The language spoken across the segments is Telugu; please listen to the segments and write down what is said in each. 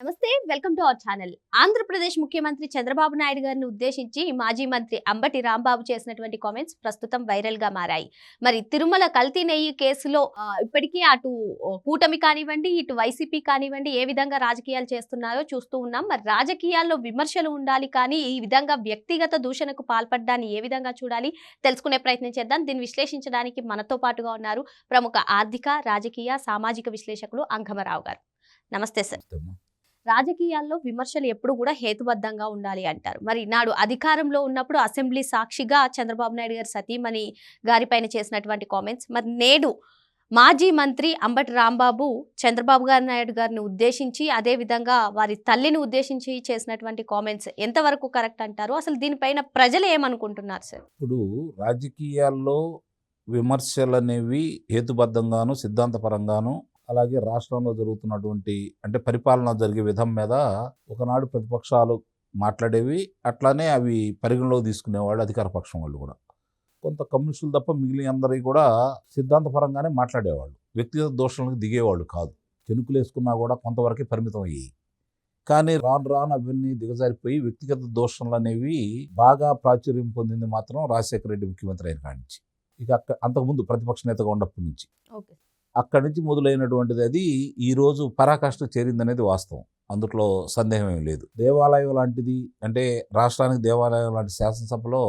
నమస్తే, welcome to our channel. Andhra Pradesh ముఖ్యమంత్రి చంద్రబాబు నాయుడు గారిని ఉద్దేశించి మాజీ మంత్రి అంబటి రాంబాబు చేసినటువంటి కామెంట్స్ ప్రస్తుతం వైరల్ గా మారాయి. మరి తిరుమల కల్తీ నెయ్యి కేసులో ఇప్పటికీ అటు కూటమి కానివ్వండి, ఇటు వైసీపీ కానివ్వండి ఏ విధంగా రాజకీయాలు చేస్తున్నారో చూస్తూ ఉన్నాం. మరి రాజకీయాల్లో విమర్శలు ఉండాలి, కానీ ఈ విధంగా వ్యక్తిగత దూషణకు పాల్పడడాన్ని ఏ విధంగా చూడాలి తెలుసుకునే ప్రయత్నం చేద్దాం. దీన్ని విశ్లేషించడానికి మనతో పాటుగా ఉన్నారు ప్రముఖ ఆర్థిక, రాజకీయ, సామాజిక విశ్లేషకులు అంగమరావు గారు. నమస్తే సార్. రాజకీయాల్లో విమర్శలు ఎప్పుడు కూడా హేతుబద్ధంగా ఉండాలి అంటారు. మరి నాడు అధికారంలో ఉన్నప్పుడు అసెంబ్లీ సాక్షిగా చంద్రబాబు నాయుడు గారి సతీమణి గారిపైన చేసినటువంటి కామెంట్స్, మరి నేడు మాజీ మంత్రి అంబటి రాంబాబు చంద్రబాబు నాయుడు గారిని ఉద్దేశించి, అదే విధంగా వారి తల్లిని ఉద్దేశించి చేసినటువంటి కామెంట్స్ ఎంతవరకు కరెక్ట్ అంటారు? అసలు దీనిపైన ప్రజలు ఏమనుకుంటున్నారు సార్? ఇప్పుడు రాజకీయాల్లో విమర్శలు అనేవి హేతుబద్ధంగాను, సిద్ధాంతపరంగాను, అలాగే రాష్ట్రంలో జరుగుతున్నటువంటి అంటే పరిపాలన జరిగే విధం మీద ఒకనాడు ప్రతిపక్షాలు మాట్లాడేవి, అట్లానే అవి పరిగణలోకి తీసుకునేవాళ్ళు అధికార పక్షం వాళ్ళు కూడా. కొంత కమ్యూనిస్టులు తప్ప మిగిలిన అందరికీ కూడా సిద్ధాంతపరంగానే మాట్లాడేవాళ్ళు, వ్యక్తిగత దోషణలకు దిగేవాళ్ళు కాదు. చెనుకులు వేసుకున్నా కూడా కొంతవరకే పరిమితం అయ్యాయి. కానీ రాను రాను అవన్నీ దిగజారిపోయి వ్యక్తిగత దోషణలు అనేవి బాగా ప్రాచుర్యం పొందింది మాత్రం రాజశేఖర రెడ్డి ముఖ్యమంత్రి అయిన కాడి నుంచి. ఇక అంతకుముందు ప్రతిపక్ష నేతగా ఉన్నప్పటి నుంచి అక్కడి నుంచి మొదలైనటువంటిది అది ఈరోజు పరాకాష్ఠ చేరిందనేది వాస్తవం. అందులో సందేహం ఏం లేదు. దేవాలయం లాంటిది అంటే రాష్ట్రానికి దేవాలయం లాంటి శాసనసభలో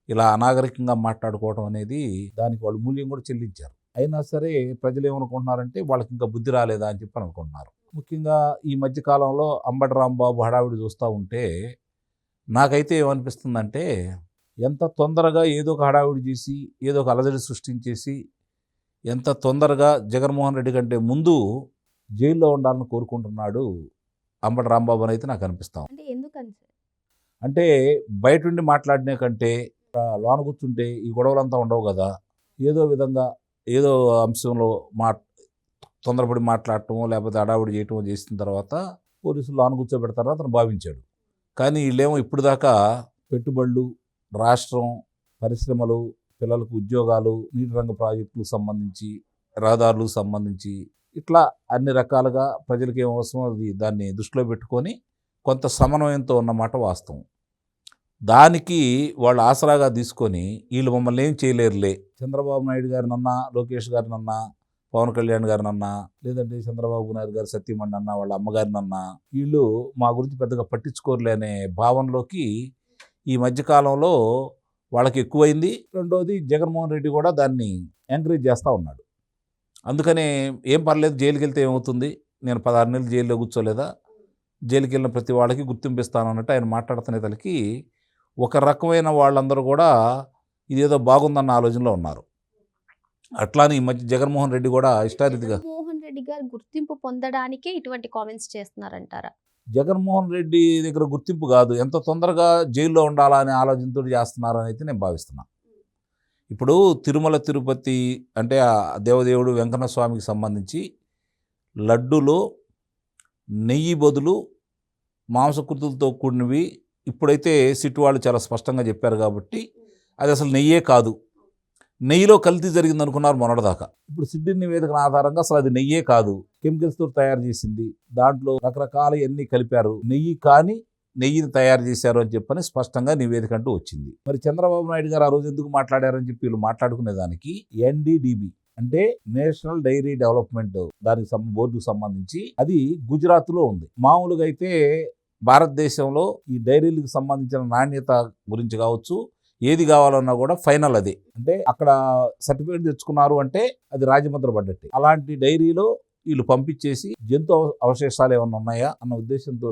ఇలా అనాగరికంగా మాట్లాడుకోవడం అనేది దానికి వాళ్ళు మూల్యం కూడా చెల్లించారు. అయినా సరే ప్రజలు ఏమనుకుంటున్నారంటే వాళ్ళకి ఇంకా బుద్ధి రాలేదా అని చెప్పి అనుకుంటున్నారు. ముఖ్యంగా ఈ మధ్యకాలంలో అంబటి రాంబాబు హడావిడి చూస్తూ ఉంటే నాకైతే ఏమనిపిస్తుందంటే, ఎంత తొందరగా ఏదో ఒక హడావిడి చేసి ఏదో ఒక అలజడి సృష్టించేసి ఎంత తొందరగా జగన్మోహన్ రెడ్డి కంటే ముందు జైల్లో ఉండాలని కోరుకుంటున్నాడు అంబటి రాంబాబు అని అయితే నాకు అనిపిస్తాం. అంటే బయట ఉండి మాట్లాడినే కంటే లోన కూర్చుంటే ఈ గొడవలంతా ఉండవు కదా. ఏదో విధంగా ఏదో అంశంలో తొందరపడి మాట్లాడటమో లేకపోతే హడావిడి చేయటమో చేసిన తర్వాత పోలీసులు లోన కూర్చోబెడతారని అతను భావించాడు. కానీ వీళ్ళేమో ఇప్పుడు దాకా పెట్టుబడులు, రాష్ట్రం, పరిశ్రమలు, పిల్లలకు ఉద్యోగాలు, నీటి రంగ ప్రాజెక్టులకు సంబంధించి, రహదారులకు సంబంధించి ఇట్లా అన్ని రకాలుగా ప్రజలకు ఏం అవసరమో అది దాన్ని దృష్టిలో పెట్టుకొని కొంత సమన్వయంతో ఉన్నమాట వాస్తవం. దానికి వాళ్ళు ఆసరాగా తీసుకొని వీళ్ళు మమ్మల్ని ఏం చేయలేరులే, చంద్రబాబు నాయుడు గారినన్నా, లోకేష్ గారినన్నా, పవన్ కళ్యాణ్ గారినన్నా, లేదంటే చంద్రబాబు నాయుడు గారి సతీమణి అన్నా, వాళ్ళ అమ్మగారినన్నా వీళ్ళు మా గురించి పెద్దగా పట్టించుకోరులే అనే భావనలోకి ఈ మధ్యకాలంలో వాళ్ళకి ఎక్కువైంది. రెండోది జగన్మోహన్ రెడ్డి కూడా దాన్ని ఎంకరేజ్ చేస్తూ ఉన్నాడు. అందుకనే ఏం పర్లేదు, జైలుకి వెళ్తే ఏమవుతుంది, నేను 16 నెలలు జైల్లో కూర్చోలేదా, జైలుకి వెళ్ళిన ప్రతి వాళ్ళకి గుర్తింపు ఇస్తాను అన్నట్టు ఆయన మాట్లాడుతున్న తలకి ఒక రకమైన వాళ్ళందరూ కూడా ఇదేదో బాగుందన్న ఆలోచనలో ఉన్నారు. అట్లానే ఈ మధ్య జగన్మోహన్ రెడ్డి కూడా ఇష్టారీతిగా జగన్మోహన్ రెడ్డి గారు గుర్తింపు పొందడానికే ఇటువంటి కామెంట్స్ చేస్తున్నారంటారా? జగన్మోహన్ రెడ్డి దగ్గర గుర్తింపు కాదు, ఎంత తొందరగా జైల్లో ఉండాలా అనే ఆలోచనతో చేస్తున్నారని అయితే నేను భావిస్తున్నాను. ఇప్పుడు తిరుమల తిరుపతి అంటే ఆ దేవదేవుడు వెంకన్న స్వామికి సంబంధించి లడ్డూలో నెయ్యి బదులు మాంసకృతులతో కూడినవి ఇప్పుడైతే సిట్ వాళ్ళు చాలా స్పష్టంగా చెప్పారు కాబట్టి అది అసలు నెయ్యే కాదు, నెయ్యిలో కల్తీ జరిగింది అనుకున్నారు మొన్నటిదాకా. ఇప్పుడు సిడ్డి నివేదికల ఆధారంగా అసలు అది నెయ్యే కాదు, కెమికల్స్తో తయారు చేసింది, దాంట్లో రకరకాల ఎన్ని కలిపారు, నెయ్యి కానీ నెయ్యిని తయారు చేశారు అని చెప్పని స్పష్టంగా నివేదిక అంటూ వచ్చింది. మరి చంద్రబాబు నాయుడు గారు ఆ రోజు ఎందుకు మాట్లాడారని చెప్పి వీళ్ళు మాట్లాడుకునే దానికి NDDB అంటే నేషనల్ డైరీ డెవలప్మెంట్ దానికి బోర్డుకు సంబంధించి అది గుజరాత్లో ఉంది. మామూలుగా అయితే భారతదేశంలో ఈ డైరీలకు సంబంధించిన నాణ్యత గురించి కావచ్చు, ఏది కావాలన్నా కూడా ఫైనల్ అదే. అంటే అక్కడ సర్టిఫికేట్ తెచ్చుకున్నారు అంటే అది రాజముద్ర పడ్డట్టే. అలాంటి డైరీలో వీళ్ళు పంపించేసి జంతు అవశేషాలు ఏమన్నా ఉన్నాయా అన్న ఉద్దేశంతో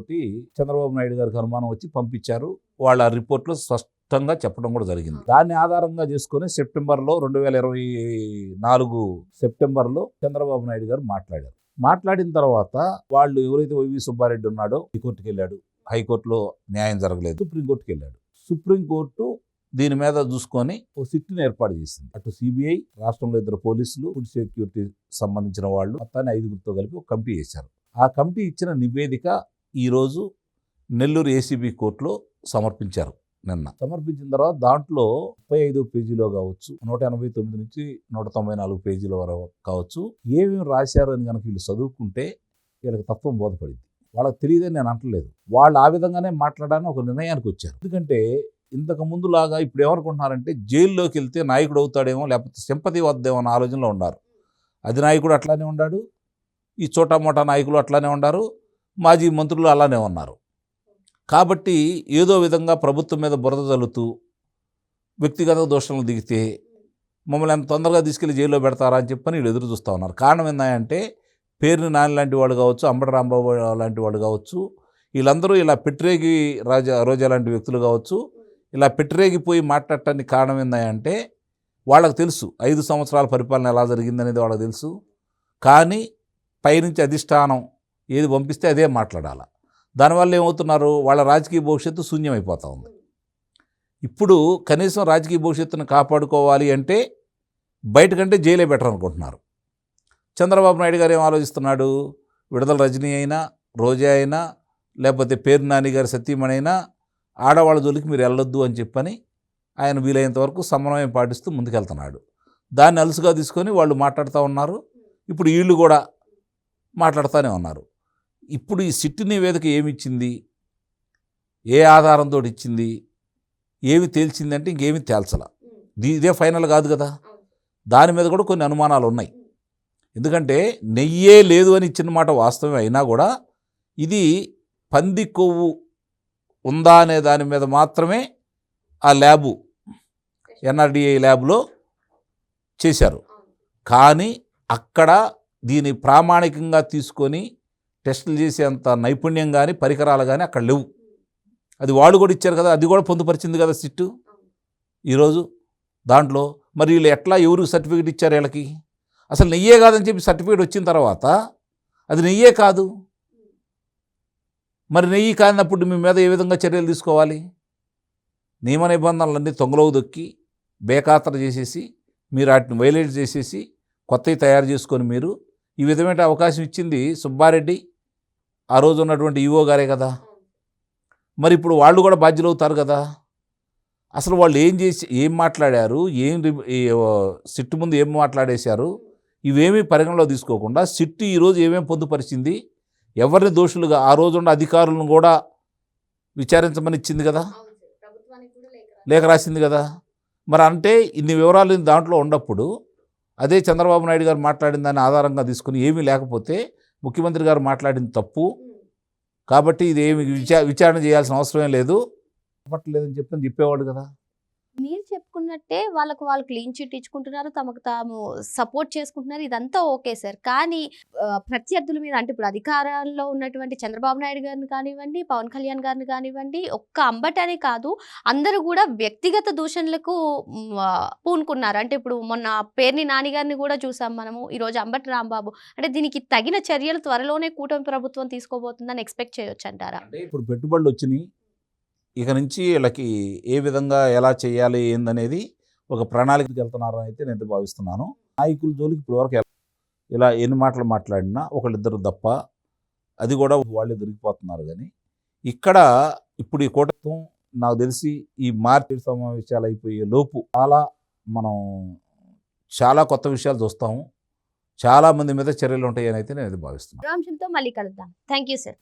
చంద్రబాబు నాయుడు గారికి అనుమానం వచ్చి పంపించారు. వాళ్ళ రిపోర్ట్లో స్పష్టంగా చెప్పడం కూడా జరిగింది. దాన్ని ఆధారంగా చేసుకుని సెప్టెంబర్లో 2024 సెప్టెంబర్లో చంద్రబాబు నాయుడు గారు మాట్లాడారు. మాట్లాడిన తర్వాత వాళ్ళు ఎవరైతే వైవి సుబ్బారెడ్డి ఉన్నాడో హైకోర్టుకి వెళ్ళాడు, హైకోర్టులో న్యాయం జరగలేదు, సుప్రీంకోర్టుకి వెళ్ళాడు. సుప్రీంకోర్టు దీని మీద చూసుకొని ఓ సిట్ని ఏర్పాటు చేసింది. అటు CBI, రాష్ట్రంలో 2 పోలీసులు, ఫుడ్ సెక్యూరిటీ సంబంధించిన వాళ్ళు మొత్తాన్ని 5గురితో కలిపి ఒక కమిటీ చేశారు. ఆ కమిటీ ఇచ్చిన నివేదిక ఈరోజు నెల్లూరు ACB కోర్టులో సమర్పించారు. నిన్న సమర్పించిన తర్వాత దాంట్లో 35 పేజీలో కావచ్చు, 189 నుంచి 194 పేజీల వరకు కావచ్చు, ఏమేమి రాశారు అని కనుక వీళ్ళు చదువుకుంటే వీళ్ళకి తత్వం బోధపడింది. వాళ్ళకి తెలియదని నేను అంటలేదు. వాళ్ళు ఆ విధంగానే మాట్లాడాలని ఒక నిర్ణయానికి వచ్చారు. ఎందుకంటే ఇంతకు ముందులాగా ఇప్పుడు ఏమనుకుంటున్నారంటే జైల్లోకి వెళ్తే నాయకుడు అవుతాడేమో, లేకపోతే సింపతి వద్దేమో అన్న ఆలోచనలో ఉన్నారు. అధినాయకుడు అట్లానే ఉన్నాడు, ఈ చోటా మోటా నాయకులు అట్లానే ఉన్నారు, మాజీ మంత్రులు అలానే ఉన్నారు. కాబట్టి ఏదో విధంగా ప్రభుత్వం మీద బురద జల్లుతూ వ్యక్తిగత దోషణలు దిగితే మమ్మల్ని ఎంత తొందరగా తీసుకెళ్లి జైల్లో పెడతారా అని చెప్పని వీళ్ళు ఎదురు చూస్తూ ఉన్నారు. కారణం ఏంటంటే పేరుని నాని లాంటి వాడు కావచ్చు, అంబటి రాంబాబు లాంటి వాడు కావచ్చు, వీళ్ళందరూ ఇలా పెట్టిరేగి రోజా లాంటి వ్యక్తులు కావచ్చు, ఇలా పెట్టిరేగిపోయి మాట్లాడటానికి కారణం ఏంటంటే వాళ్ళకి తెలుసు 5 సంవత్సరాల పరిపాలన ఎలా జరిగిందనేది వాళ్ళకి తెలుసు. కానీ పైనుంచి అధిష్టానం ఏది పంపిస్తే అదే మాట్లాడాలి. దానివల్ల ఏమవుతున్నారు, వాళ్ళ రాజకీయ భవిష్యత్తు శూన్యమైపోతూ ఉంది. ఇప్పుడు కనీసం రాజకీయ భవిష్యత్తును కాపాడుకోవాలి అంటే బయటకంటే జైలే బెటర్ అనుకుంటున్నారు. చంద్రబాబు నాయుడు గారు ఏం ఆలోచిస్తున్నాడు, విడుదల రజనీ అయినా, రోజా అయినా, లేకపోతే పేరు నాని గారి సతీమణి అయినా ఆడవాళ్ళ జోలికి మీరు వెళ్ళొద్దు అని చెప్పని ఆయన వీలైనంత వరకు సమన్వయం పాటిస్తూ ముందుకెళ్తున్నాడు. దాన్ని అలుసుగా తీసుకొని వాళ్ళు మాట్లాడుతూ ఉన్నారు. ఇప్పుడు వీళ్ళు కూడా మాట్లాడుతూనే ఉన్నారు. ఇప్పుడు ఈ సిట్ నివేదిక ఏమిచ్చింది, ఏ ఆధారంతో ఇచ్చింది, ఏమి తేల్చిందంటే ఇంకేమి తేల్చాల. ఇదే ఫైనల్ కాదు కదా. దాని మీద కూడా కొన్ని అనుమానాలు ఉన్నాయి. ఎందుకంటే నెయ్యే లేదు అని ఇచ్చిన మాట వాస్తవమే అయినా కూడా ఇది పంది కొవ్వు ఉందా అనే దాని మీద మాత్రమే ఆ ల్యాబు ఎన్ఆర్డిఏ ల్యాబ్లో చేశారు. కానీ అక్కడ దీన్ని ప్రామాణికంగా తీసుకొని టెస్టులు చేసేంత నైపుణ్యం కానీ పరికరాలు కానీ అక్కడ లేవు. అది వాళ్ళు కూడా ఇచ్చారు కదా, అది కూడా పొందుపరిచింది కదా సిట్టు ఈరోజు దాంట్లో. మరి వీళ్ళు ఎట్లా ఎవరికి సర్టిఫికేట్ ఇచ్చారు వీళ్ళకి? అసలు నెయ్యే కాదని చెప్పి సర్టిఫికేట్ వచ్చిన తర్వాత అది నెయ్యే కాదు. మరి నెయ్యి కానప్పుడు మీ మీద ఏ విధంగా చర్యలు తీసుకోవాలి? నియమ నిబంధనలన్నీ తొంగలోకి దొక్కి బేఖాతరు చేసేసి మీరు వాటిని వైలేట్ చేసేసి కొత్తవి తయారు చేసుకొని మీరు ఈ విధమైన అవకాశం ఇచ్చింది సుబ్బారెడ్డి, ఆ రోజు ఉన్నటువంటి ఈఓ గారే కదా. మరి ఇప్పుడు వాళ్ళు కూడా బాధ్యులు అవుతారు కదా. అసలు వాళ్ళు ఏం మాట్లాడారు, సిట్టు ముందు ఏం మాట్లాడేశారు, ఇవేమీ పరిగణలో తీసుకోకుండా సిట్టు ఈరోజు ఏమేమి పొందుపరిచింది, ఎవరిని దోషులుగా ఆ రోజు ఉన్న అధికారులను కూడా విచారించమని ఇచ్చింది కదా, లేఖ రాసింది కదా. మరి అంటే ఇన్ని వివరాలు దాంట్లో ఉన్నప్పుడు అదే చంద్రబాబు నాయుడు గారు మాట్లాడిన దాన్ని ఆధారంగా తీసుకుని ఏమీ లేకపోతే ముఖ్యమంత్రి గారు మాట్లాడింది తప్పు కాబట్టి ఇది ఏమి విచారణ చేయాల్సిన అవసరమే లేదు చెప్పట్లేదని చెప్పేవాడు కదా. మీరు చెప్పుకున్నట్టే వాళ్ళు క్లీన్ చిట్ ఇచ్చుకుంటున్నారు, తమకు తాము సపోర్ట్ చేసుకుంటున్నారు, ఇదంతా ఓకే సార్. కానీ ప్రత్యర్థుల మీద అంటే ఇప్పుడు అధికారంలో ఉన్నటువంటి చంద్రబాబు నాయుడు గారిని కానివ్వండి, పవన్ కళ్యాణ్ గారిని కానివ్వండి, ఒక్క అంబటనే కాదు అందరూ కూడా వ్యక్తిగత దూషణలకు పూనుకున్నారు. అంటే ఇప్పుడు మొన్న పేర్ని నాని గారిని కూడా చూసాం మనము, ఈరోజు అంబటి రాంబాబు. అంటే దీనికి తగిన చర్యలు త్వరలోనే కూటమి ప్రభుత్వం తీసుకోబోతుందని ఎక్స్పెక్ట్ చేయొచ్చు అంటారా? అంటే ఇప్పుడు పెట్టుబడులు వచ్చినాయి, ఇక నుంచి వీళ్ళకి ఏ విధంగా ఎలా చేయాలి ఏందనేది ఒక ప్రణాళికకి వెళ్తున్నారని అయితే నేను భావిస్తున్నాను. నాయకుల జోలికి ఇప్పటివరకు ఇలా ఎన్ని మాటలు మాట్లాడినా ఒకళ్ళిద్దరు తప్ప అది కూడా వాళ్ళే దొరికిపోతున్నారు. కానీ ఇక్కడ ఇప్పుడు ఈ కూటమి నాకు తెలిసి ఈ మార్చి సమావేశాలు అయిపోయే లోపు మనం చాలా కొత్త విషయాలు చూస్తాము, చాలా మంది మీద చర్యలు ఉంటాయని అయితే నేను భావిస్తున్నాను. అంశంతో మళ్ళీ కలుద్దాం. Thank you sir.